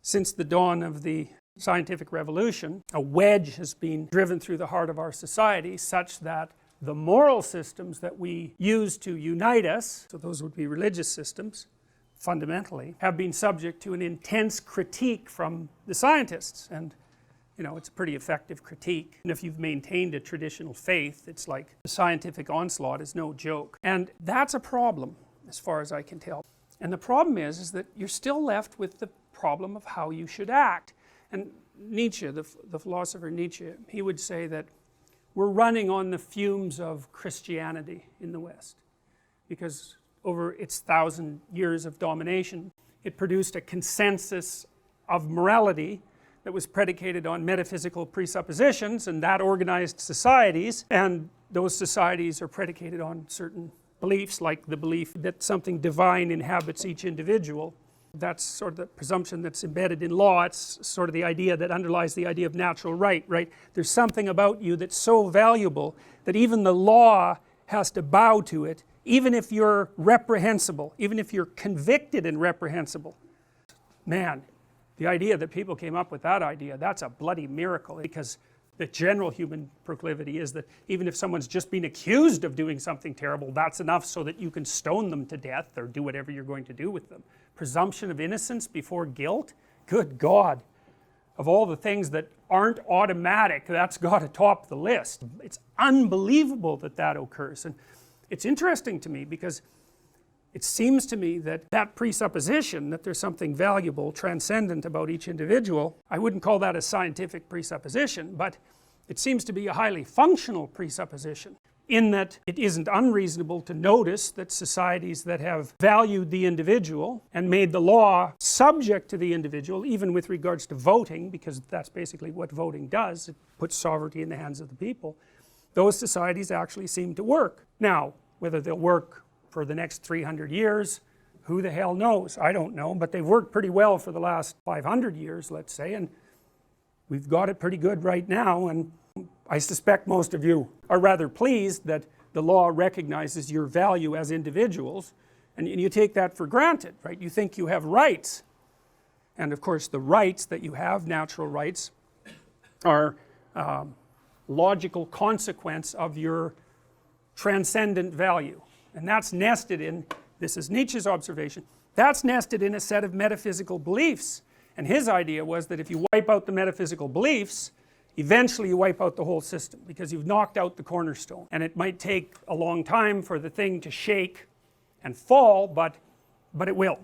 Since the dawn of the scientific revolution, a wedge has been driven through the heart of our society such that the moral systems that we use to unite us, so those would be religious systems, fundamentally, have been subject to an intense critique from the scientists. And you know, it's a pretty effective critique. And if you've maintained a traditional faith, it's like the scientific onslaught is no joke. And that's a problem, as far as I can tell. And the problem is that you're still left with the problem of how you should act. And Nietzsche, the philosopher Nietzsche, he would say that we're running on the fumes of Christianity in the West, because over its 1,000 years of domination, it produced a consensus of morality that was predicated on metaphysical presuppositions, and that organized societies, and those societies are predicated on certain beliefs, like the belief that something divine inhabits each individual. That's sort of the presumption that's embedded in law. It's sort of the idea that underlies the idea of natural right, right? There's something about you that's so valuable that even the law has to bow to it, even if you're reprehensible, even if you're convicted and reprehensible. Man, the idea that people came up with that idea, that's a bloody miracle, because the general human proclivity is that even if someone's just been accused of doing something terrible, that's enough so that you can stone them to death or do whatever you're going to do with them. Presumption of innocence before guilt? Good God. Of all the things that aren't automatic, that's got to top the list. It's unbelievable that that occurs. And it's interesting to me because it seems to me that that presupposition that there's something valuable, transcendent about each individual, I wouldn't call that a scientific presupposition, but it seems to be a highly functional presupposition, in that it isn't unreasonable to notice that societies that have valued the individual and made the law subject to the individual, even with regards to voting, because that's basically what voting does, it puts sovereignty in the hands of the people, those societies actually seem to work. Now, whether they'll work for the next 300 years, who the hell knows? I don't know, but they've worked pretty well for the last 500 years, let's say, and we've got it pretty good right now, and I suspect most of you are rather pleased that the law recognizes your value as individuals, and you take that for granted, right? You think you have rights, and of course the rights that you have, natural rights, are logical consequence of your transcendent value. And that's nested in, this is Nietzsche's observation, that's nested in a set of metaphysical beliefs. And his idea was that if you wipe out the metaphysical beliefs, eventually you wipe out the whole system, because you've knocked out the cornerstone. And it might take a long time for the thing to shake and fall, but it will.